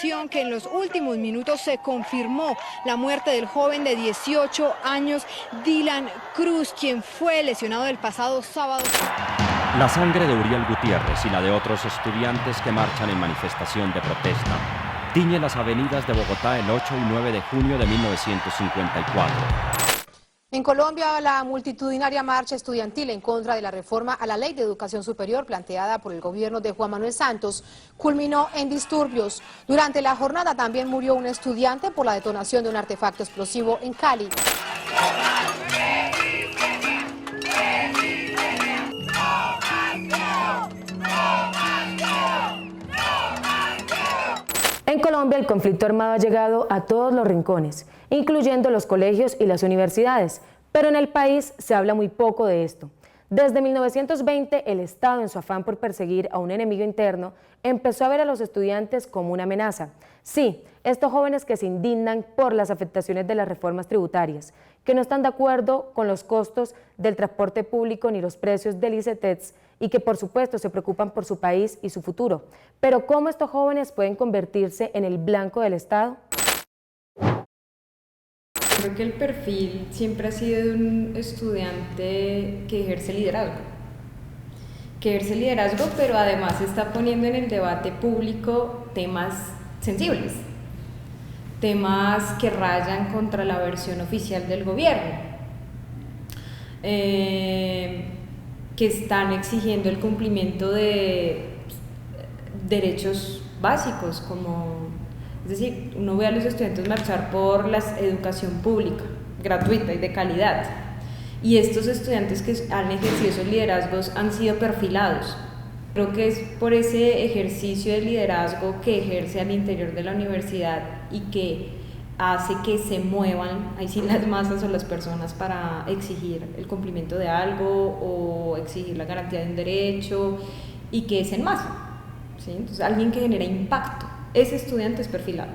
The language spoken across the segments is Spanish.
información que en los últimos minutos se confirmó la muerte del joven de 18 años, Dylan Cruz, quien fue lesionado el pasado sábado. La sangre de Uriel Gutiérrez y la de otros estudiantes que marchan en manifestación de protesta tiñe las avenidas de Bogotá el 8 y 9 de junio de 1954. En Colombia, la multitudinaria marcha estudiantil en contra de la reforma a la Ley de Educación Superior planteada por el gobierno de Juan Manuel Santos culminó en disturbios. Durante la jornada también murió un estudiante por la detonación de un artefacto explosivo en Cali. En Colombia, el conflicto armado ha llegado a todos los rincones, incluyendo los colegios y las universidades, pero en el país se habla muy poco de esto. Desde 1920, el Estado, en su afán por perseguir a un enemigo interno, empezó a ver a los estudiantes como una amenaza. Sí, estos jóvenes que se indignan por las afectaciones de las reformas tributarias, que no están de acuerdo con los costos del transporte público ni los precios del ICETEX y que por supuesto se preocupan por su país y su futuro. Pero ¿cómo estos jóvenes pueden convertirse en el blanco del Estado? Creo que el perfil siempre ha sido de un estudiante que ejerce liderazgo, pero además está poniendo en el debate público temas sensibles, temas que rayan contra la versión oficial del gobierno, que están exigiendo el cumplimiento de derechos básicos, como, es decir, uno ve a los estudiantes marchar por la educación pública, gratuita y de calidad, y estos estudiantes que han ejercido esos liderazgos han sido perfilados. Creo que es por ese ejercicio de liderazgo que ejerce al interior de la universidad y que hace que se muevan, ahí sí, las masas o las personas para exigir el cumplimiento de algo o exigir la garantía de un derecho, y que es en masa, ¿sí? Entonces, alguien que genera impacto, ese estudiante es perfilado.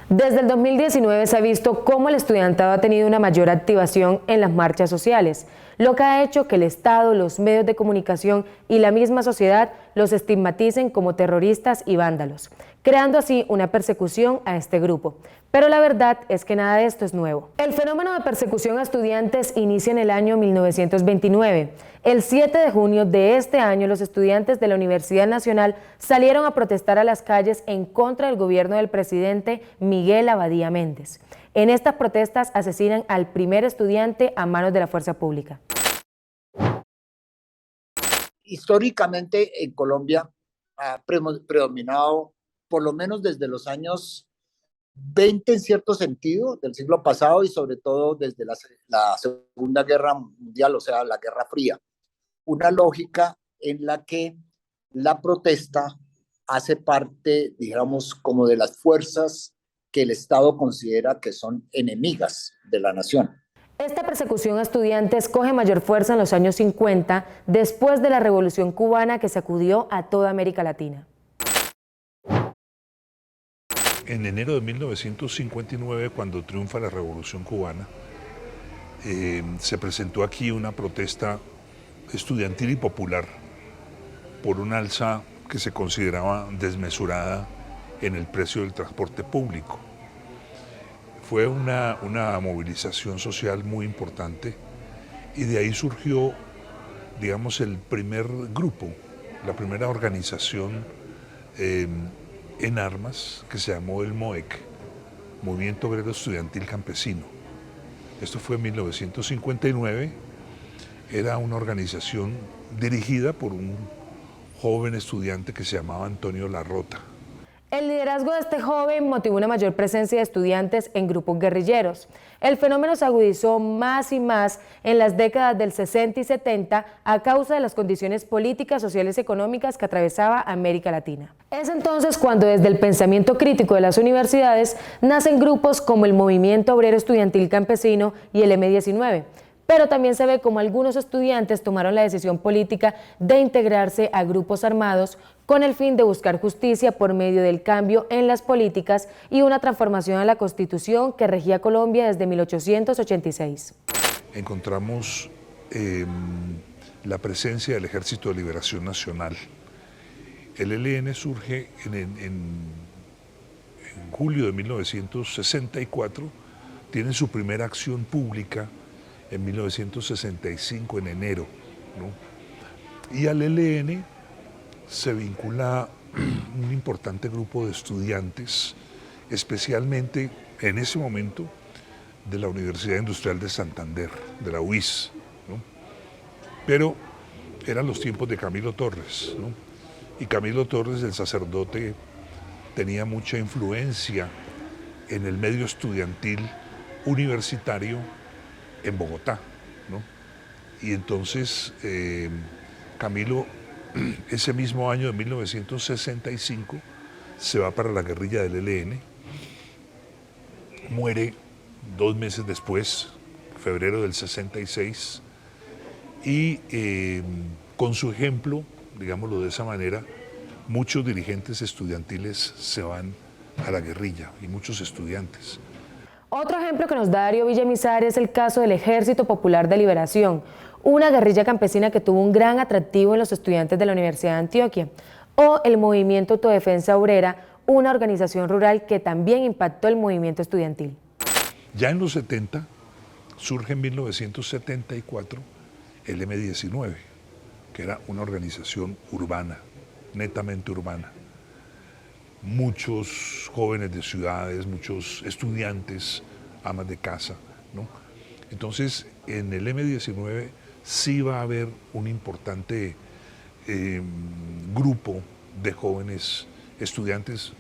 Desde el 2019 se ha visto cómo el estudiantado ha tenido una mayor activación en las marchas sociales, lo que ha hecho que el Estado, los medios de comunicación y la misma sociedad los estigmaticen como terroristas y vándalos, creando así una persecución a este grupo. Pero la verdad es que nada de esto es nuevo. El fenómeno de persecución a estudiantes inicia en el año 1929. El 7 de junio de este año, los estudiantes de la Universidad Nacional salieron a protestar a las calles en contra del gobierno del presidente Miguel Abadía Méndez. En estas protestas asesinan al primer estudiante a manos de la fuerza pública. Históricamente en Colombia ha predominado, por lo menos desde los años 20 en cierto sentido, del siglo pasado, y sobre todo desde la Segunda Guerra Mundial, o sea, la Guerra Fría, una lógica en la que la protesta hace parte, digamos, como de las fuerzas que el Estado considera que son enemigas de la nación. Esta persecución a estudiantes coge mayor fuerza en los años 50, después de la Revolución Cubana que sacudió a toda América Latina. En enero de 1959, cuando triunfa la Revolución Cubana, se presentó aquí una protesta estudiantil y popular por un alza que se consideraba desmesurada en el precio del transporte público. Fue una movilización social muy importante y de ahí surgió, digamos, el primer grupo, la primera organización en armas, que se llamó el MOEC, Movimiento Obrero Estudiantil Campesino. Esto fue en 1959, era una organización dirigida por un joven estudiante que se llamaba Antonio Larrota. El liderazgo de este joven motivó una mayor presencia de estudiantes en grupos guerrilleros. El fenómeno se agudizó más y más en las décadas del 60 y 70 a causa de las condiciones políticas, sociales y económicas que atravesaba América Latina. Es entonces cuando desde el pensamiento crítico de las universidades nacen grupos como el Movimiento Obrero Estudiantil Campesino y el M19. Pero también se ve como algunos estudiantes tomaron la decisión política de integrarse a grupos armados con el fin de buscar justicia por medio del cambio en las políticas y una transformación a la Constitución que regía Colombia desde 1886. Encontramos la presencia del Ejército de Liberación Nacional. El ELN surge julio de 1964, tienen su primera acción pública en 1965, en enero, ¿no? Y al ELN se vincula un importante grupo de estudiantes, especialmente en ese momento de la Universidad Industrial de Santander, de la UIS, ¿no? Pero eran los tiempos de Camilo Torres, ¿no? Y Camilo Torres, el sacerdote, tenía mucha influencia en el medio estudiantil universitario en Bogotá, ¿no? Y entonces Camilo, ese mismo año de 1965, se va para la guerrilla del ELN, muere 2 meses después, febrero del 66, y con su ejemplo, digámoslo de esa manera, muchos dirigentes estudiantiles se van a la guerrilla y muchos estudiantes. Otro ejemplo que nos da Darío Villamizar es el caso del Ejército Popular de Liberación, una guerrilla campesina que tuvo un gran atractivo en los estudiantes de la Universidad de Antioquia, o el Movimiento Autodefensa Obrera, una organización rural que también impactó el movimiento estudiantil. Ya en los 70 surge en 1974 el M-19, que era una organización urbana, netamente urbana. Muchos jóvenes de ciudades, muchos estudiantes, amas de casa, ¿no? Entonces, en el M-19 sí va a haber un importante grupo de jóvenes estudiantes,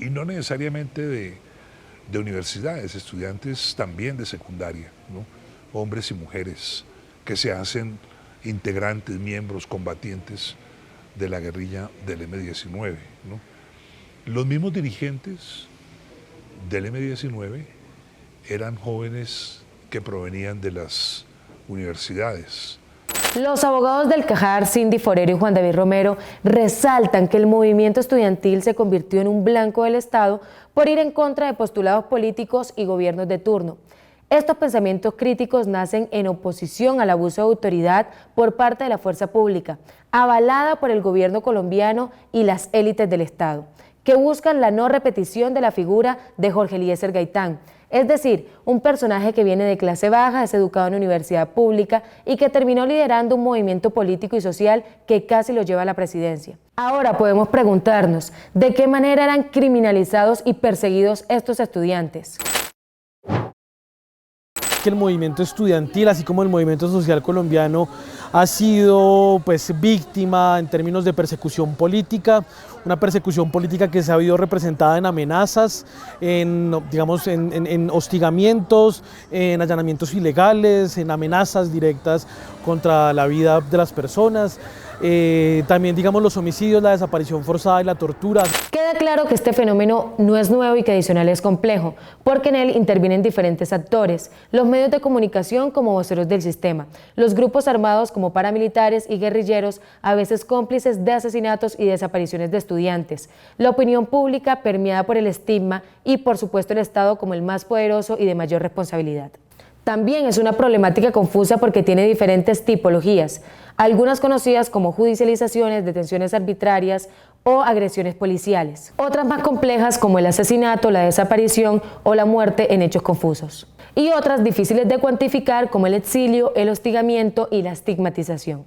y no necesariamente de universidades, estudiantes también de secundaria, ¿no? Hombres y mujeres que se hacen integrantes, miembros, combatientes de la guerrilla del M-19, ¿no? Los mismos dirigentes del M-19 eran jóvenes que provenían de las universidades. Los abogados del Cajar, Cindy Forero y Juan David Romero, resaltan que el movimiento estudiantil se convirtió en un blanco del Estado por ir en contra de postulados políticos y gobiernos de turno. Estos pensamientos críticos nacen en oposición al abuso de autoridad por parte de la fuerza pública, avalada por el gobierno colombiano y las élites del Estado, que buscan la no repetición de la figura de Jorge Eliezer Gaitán, es decir, un personaje que viene de clase baja, es educado en universidad pública y que terminó liderando un movimiento político y social que casi lo lleva a la presidencia. Ahora podemos preguntarnos, ¿de qué manera eran criminalizados y perseguidos estos estudiantes? Que el movimiento estudiantil, así como el movimiento social colombiano, ha sido víctima en términos de persecución política, una persecución política que se ha visto representada en amenazas, en hostigamientos, en allanamientos ilegales, en amenazas directas contra la vida de las personas. También los homicidios, la desaparición forzada y la tortura. Queda claro que este fenómeno no es nuevo y que adicional es complejo, porque en él intervienen diferentes actores, los medios de comunicación como voceros del sistema, los grupos armados como paramilitares y guerrilleros, a veces cómplices de asesinatos y desapariciones de estudiantes, la opinión pública permeada por el estigma y por supuesto el Estado como el más poderoso y de mayor responsabilidad. También es una problemática confusa porque tiene diferentes tipologías, algunas conocidas como judicializaciones, detenciones arbitrarias o agresiones policiales. Otras más complejas como el asesinato, la desaparición o la muerte en hechos confusos. Y otras difíciles de cuantificar como el exilio, el hostigamiento y la estigmatización.